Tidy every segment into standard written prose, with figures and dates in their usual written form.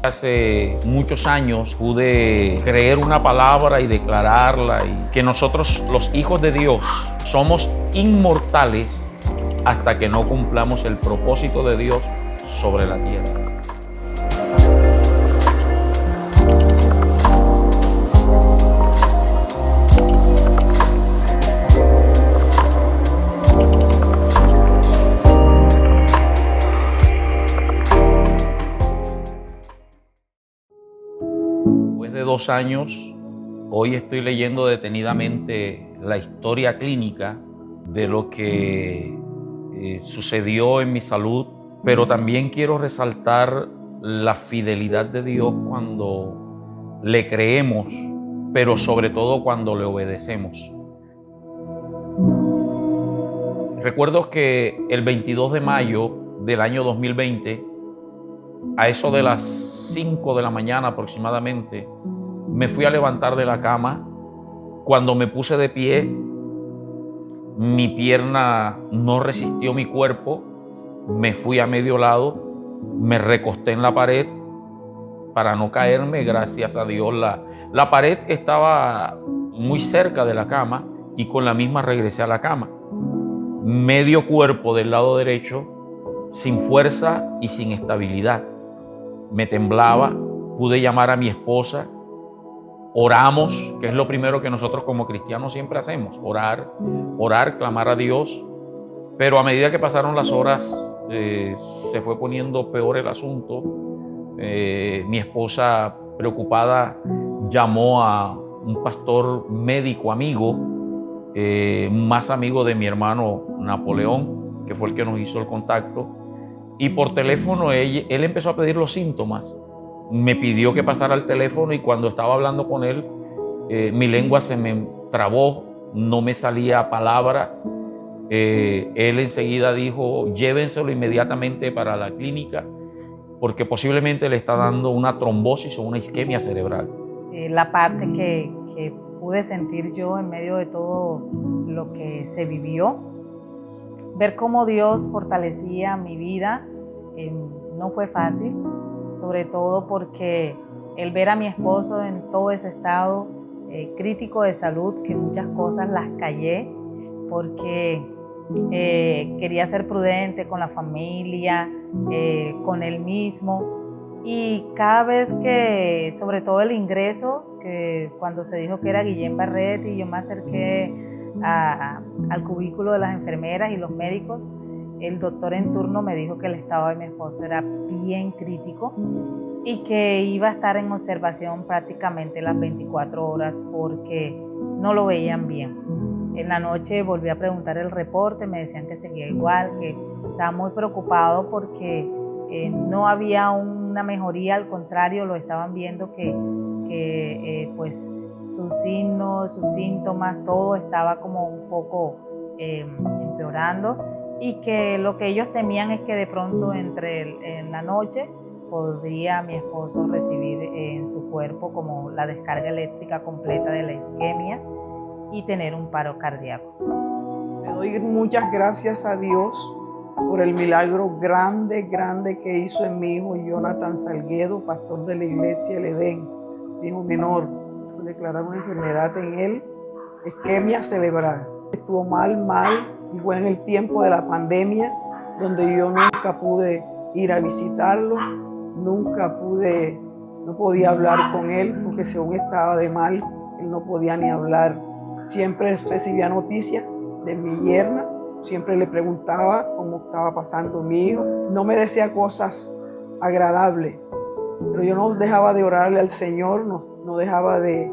Hace muchos años pude creer una palabra y declararla, y que nosotros, los hijos de Dios, somos inmortales hasta que no cumplamos el propósito de Dios sobre la tierra. Después de 2 años, hoy estoy leyendo detenidamente la historia clínica de lo que sucedió en mi salud, pero también quiero resaltar la fidelidad de Dios cuando le creemos, pero sobre todo cuando le obedecemos. Recuerdo que el 22 de mayo del año 2020, a eso de las 5 de la mañana aproximadamente, me fui a levantar de la cama. Cuando me puse de pie, mi pierna no resistió mi cuerpo, me fui a medio lado, me recosté en la pared para no caerme. Gracias a Dios la pared estaba muy cerca de la cama y con la misma regresé a la cama. Medio cuerpo del lado derecho, sin fuerza y sin estabilidad. Me temblaba, pude llamar a mi esposa, oramos, que es lo primero que nosotros como cristianos siempre hacemos, orar, clamar a Dios. Pero a medida que pasaron las horas, se fue poniendo peor el asunto. Mi esposa, preocupada, llamó a un pastor médico amigo, más amigo de mi hermano Napoleón, que fue el que nos hizo el contacto. Y por teléfono él empezó a pedir los síntomas. Me pidió que pasara al teléfono y cuando estaba hablando con él, mi lengua se me trabó, no me salía palabra. Él enseguida dijo: llévenselo inmediatamente para la clínica porque posiblemente le está dando una trombosis o una isquemia cerebral. La parte que pude sentir yo en medio de todo lo que se vivió, ver cómo Dios fortalecía mi vida, no fue fácil, sobre todo porque el ver a mi esposo en todo ese estado crítico de salud, que muchas cosas las callé porque quería ser prudente con la familia, con él mismo. Y cada vez que, sobre todo el ingreso, que cuando se dijo que era Guillén Barret y yo me acerqué al cubículo de las enfermeras y los médicos, el doctor en turno me dijo que el estado de mi esposo era bien crítico y que iba a estar en observación prácticamente las 24 horas porque no lo veían bien. En la noche volví a preguntar el reporte, me decían que seguía igual, que estaba muy preocupado porque no había una mejoría, al contrario, lo estaban viendo que pues sus signos, sus síntomas, todo estaba como un poco empeorando, y que lo que ellos temían es que de pronto en la noche podría mi esposo recibir en su cuerpo como la descarga eléctrica completa de la isquemia y tener un paro cardíaco. Le doy muchas gracias a Dios por el milagro grande que hizo en mi hijo Jonathan Salguedo, pastor de la iglesia El Edén, mi hijo menor. Declarar una enfermedad en él, isquemia cerebral. Estuvo mal, y fue en el tiempo de la pandemia donde yo nunca pude ir a visitarlo, no podía hablar con él porque según estaba de mal, él no podía ni hablar. Siempre recibía noticias de mi yerna, siempre le preguntaba cómo estaba pasando mi hijo. No me decía cosas agradables, pero yo no dejaba de orarle al Señor, no dejaba de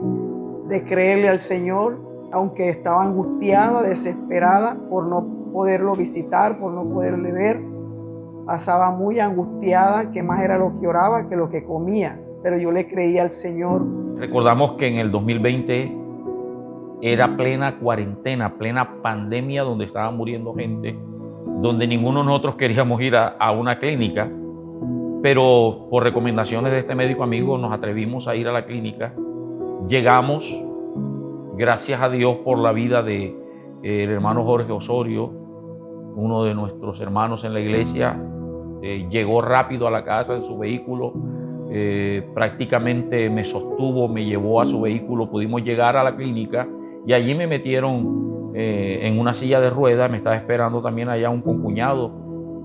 creerle al Señor, aunque estaba angustiada, desesperada por no poderlo visitar, por no poderle ver. Pasaba muy angustiada, que más era lo que oraba que lo que comía, pero yo le creía al Señor. Recordamos que en el 2020 era plena cuarentena, plena pandemia, donde estaba muriendo gente, donde ninguno de nosotros queríamos ir a una clínica, pero por recomendaciones de este médico amigo nos atrevimos a ir a la clínica. Llegamos, gracias a Dios por la vida de el hermano Jorge Osorio, uno de nuestros hermanos en la iglesia. Llegó rápido a la casa en su vehículo, prácticamente me sostuvo, me llevó a su vehículo, pudimos llegar a la clínica y allí me metieron en una silla de ruedas. Me estaba esperando también allá un concuñado,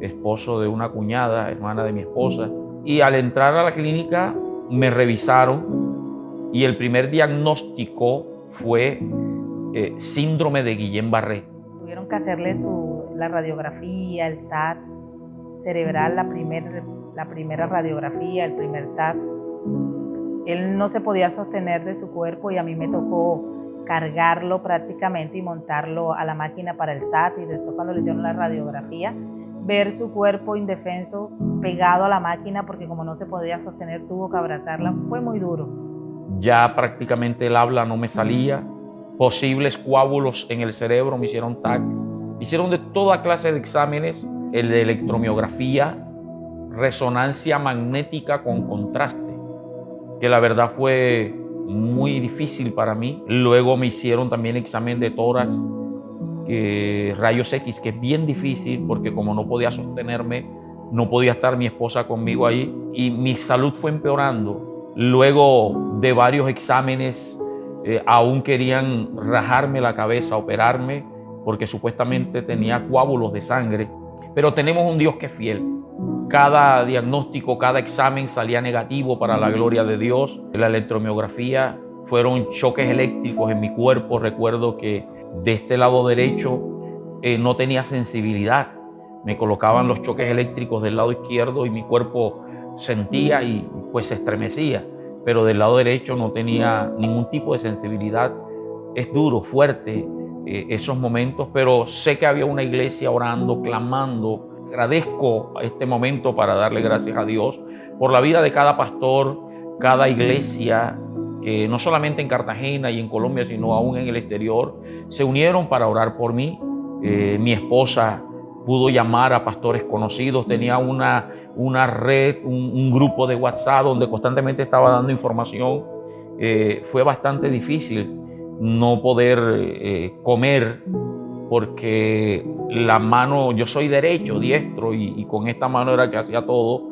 esposo de una cuñada, hermana de mi esposa. Y al entrar a la clínica me revisaron y el primer diagnóstico fue síndrome de Guillain-Barré. Tuvieron que hacerle la radiografía, el TAC cerebral, la primera radiografía, el primer TAC. Él no se podía sostener de su cuerpo y a mí me tocó cargarlo prácticamente y montarlo a la máquina para el TAC, y después cuando le hicieron la radiografía, ver su cuerpo indefenso pegado a la máquina porque como no se podía sostener tuvo que abrazarla. Fue muy duro. Ya prácticamente el habla no me salía, posibles coágulos en el cerebro, me hicieron TAC, hicieron de toda clase de exámenes, el de electromiografía, resonancia magnética con contraste, que la verdad fue muy difícil para mí. Luego me hicieron también examen de tórax, rayos X, que es bien difícil porque como no podía sostenerme, no podía estar mi esposa conmigo ahí y mi salud fue empeorando. Luego de varios exámenes, aún querían rajarme la cabeza, operarme, porque supuestamente tenía coágulos de sangre. Pero tenemos un Dios que es fiel. Cada diagnóstico, cada examen salía negativo para la gloria de Dios. La electromiografía fueron choques eléctricos en mi cuerpo. Recuerdo que de este lado derecho no tenía sensibilidad. Me colocaban los choques eléctricos del lado izquierdo y mi cuerpo sentía y pues se estremecía. Pero del lado derecho no tenía ningún tipo de sensibilidad. Es duro, fuerte esos momentos, pero sé que había una iglesia orando, clamando. Agradezco a este momento para darle gracias a Dios por la vida de cada pastor, cada iglesia, que no solamente en Cartagena y en Colombia, sino aún en el exterior, se unieron para orar por mí. Mi esposa pudo llamar a pastores conocidos, tenía una red, un grupo de WhatsApp donde constantemente estaba dando información. Fue bastante difícil no poder comer porque la mano, yo soy diestro y con esta mano era que hacía todo,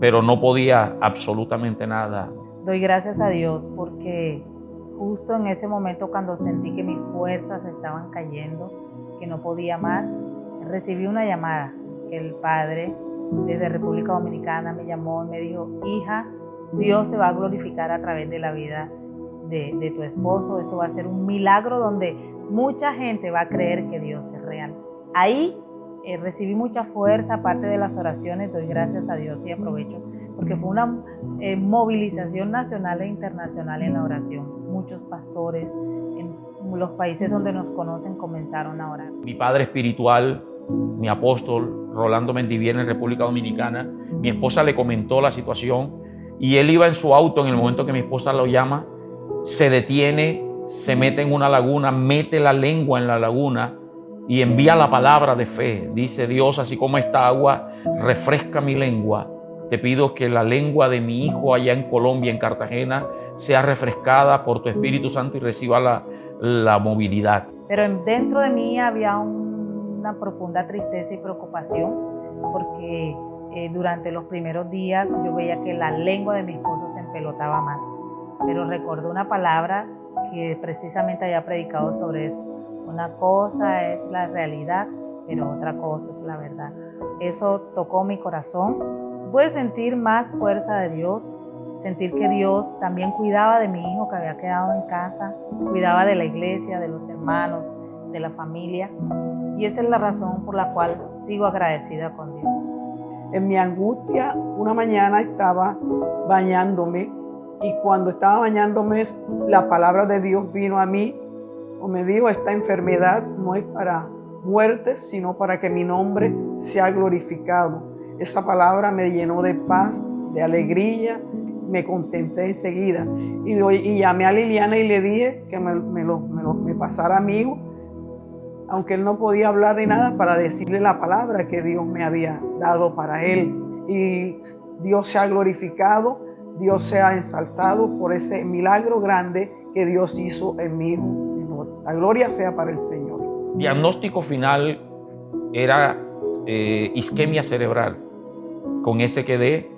pero no podía absolutamente nada. Doy gracias a Dios porque justo en ese momento cuando sentí que mis fuerzas estaban cayendo, que no podía más, recibí una llamada que el padre desde República Dominicana me llamó y me dijo: hija, Dios se va a glorificar a través de la vida de tu esposo. Eso va a ser un milagro donde mucha gente va a creer que Dios es real. Ahí recibí mucha fuerza, aparte de las oraciones. Doy gracias a Dios y aprovecho porque fue una movilización nacional e internacional en la oración. Muchos pastores en los países donde nos conocen comenzaron a orar. Mi padre espiritual, mi apóstol Rolando Mendivier en República Dominicana, mi esposa le comentó la situación y él iba en su auto en el momento que mi esposa lo llama, se detiene, se mete en una laguna, mete la lengua en la laguna y envía la palabra de fe. Dice: Dios, así como esta agua refresca mi lengua, te pido que la lengua de mi hijo allá en Colombia, en Cartagena, sea refrescada por tu Espíritu Santo y reciba la movilidad. Pero dentro de mí había una profunda tristeza y preocupación porque durante los primeros días yo veía que la lengua de mi esposo se empelotaba más. Pero recordé una palabra que precisamente había predicado sobre eso. Una cosa es la realidad, pero otra cosa es la verdad. Eso tocó mi corazón. Pude sentir más fuerza de Dios, sentir que Dios también cuidaba de mi hijo que había quedado en casa, cuidaba de la iglesia, de los hermanos, de la familia. Y esa es la razón por la cual sigo agradecida con Dios. En mi angustia, una mañana estaba bañándome y cuando estaba bañándome, la palabra de Dios vino a mí o me dijo: esta enfermedad no es para muerte, sino para que mi nombre sea glorificado. Esa palabra me llenó de paz, de alegría, me contenté enseguida. Y llamé a Liliana y le dije que me pasara a mi hijo, aunque él no podía hablar ni nada, para decirle la palabra que Dios me había dado para él. Y Dios se ha glorificado, Dios se ha exaltado por ese milagro grande que Dios hizo en mi hijo menor. La gloria sea para el Señor. Diagnóstico final era isquemia cerebral. Con ese quedé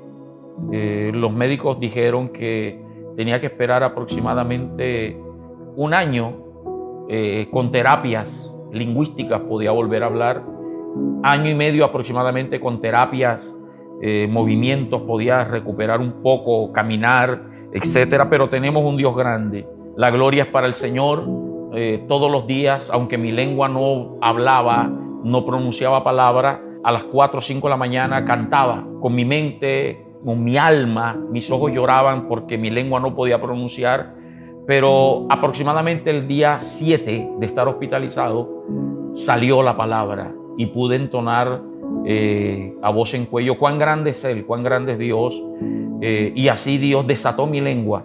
Los médicos dijeron que tenía que esperar aproximadamente un año con terapias lingüísticas, podía volver a hablar. Año y medio aproximadamente con terapias, movimientos, podía recuperar un poco, caminar, etcétera. Pero tenemos un Dios grande. La gloria es para el Señor. Todos los días, aunque mi lengua no hablaba, no pronunciaba palabras, a las 4 o 5 de la mañana cantaba con mi mente, con mi alma. Mis ojos lloraban porque mi lengua no podía pronunciar. Pero aproximadamente el día 7 de estar hospitalizado salió la palabra y pude entonar a voz en cuello cuán grande es Él, cuán grande es Dios. Y así Dios desató mi lengua.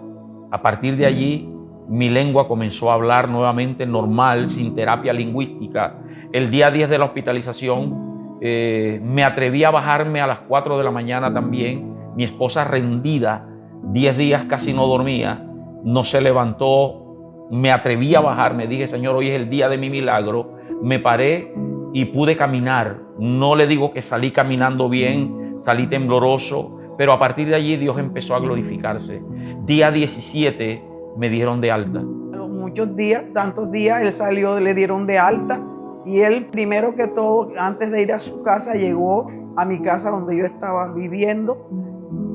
A partir de allí mi lengua comenzó a hablar nuevamente normal, sin terapia lingüística. El día 10 de la hospitalización me atreví a bajarme a las 4 de la mañana también. Mi esposa rendida, 10 días casi no dormía, no se levantó. Me atreví a bajarme, dije, Señor, hoy es el día de mi milagro. Me paré y pude caminar. No le digo que salí caminando bien, salí tembloroso, pero a partir de allí Dios empezó a glorificarse. Día 17 me dieron de alta. Muchos días, tantos días, él salió, le dieron de alta y él primero que todo, antes de ir a su casa, llegó a mi casa donde yo estaba viviendo,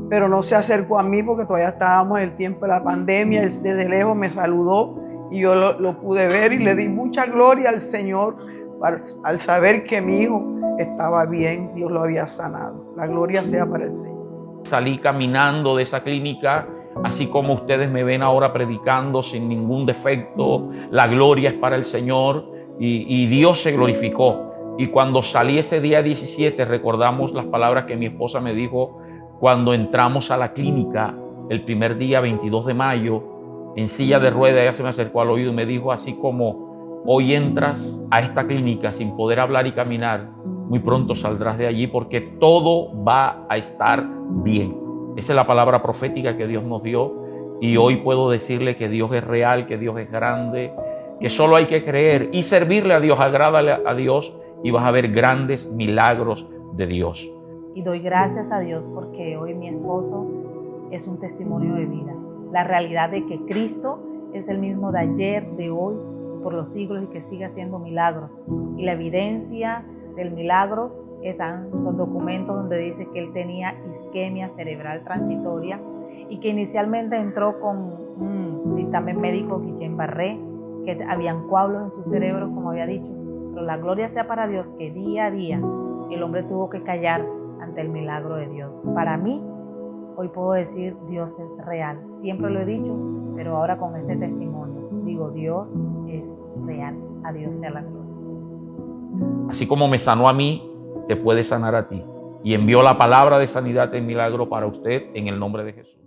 pero no se acercó a mí porque todavía estábamos en el tiempo de la pandemia. Él desde lejos me saludó y yo lo pude ver y le di mucha gloria al Señor al saber que mi hijo estaba bien, Dios lo había sanado. La gloria sea para el Señor. Salí caminando de esa clínica, así como ustedes me ven ahora predicando sin ningún defecto. La gloria es para el Señor y Dios se glorificó. Y cuando salí ese día 17, recordamos las palabras que mi esposa me dijo cuando entramos a la clínica el primer día, 22 de mayo, en silla de ruedas. Ella se me acercó al oído y me dijo, así como hoy entras a esta clínica sin poder hablar y caminar, muy pronto saldrás de allí porque todo va a estar bien. Esa es la palabra profética que Dios nos dio y hoy puedo decirle que Dios es real, que Dios es grande, que solo hay que creer y servirle a Dios, agrádale a Dios y vas a ver grandes milagros de Dios. Y doy gracias a Dios porque hoy mi esposo es un testimonio de vida. La realidad de que Cristo es el mismo de ayer, de hoy, por los siglos y que sigue haciendo milagros. Y la evidencia del milagro están los documentos donde dice que él tenía isquemia cerebral transitoria y que inicialmente entró con un dictamen médico, Guillain-Barré, que habían coágulos en su cerebro, como había dicho. Pero la gloria sea para Dios que día a día el hombre tuvo que callar ante el milagro de Dios. Para mí, hoy puedo decir, Dios es real. Siempre lo he dicho, pero ahora con este testimonio, digo, Dios es real. A Dios sea la gloria. Así como me sanó a mí, te puede sanar a ti. Y envió la palabra de sanidad en milagro para usted en el nombre de Jesús.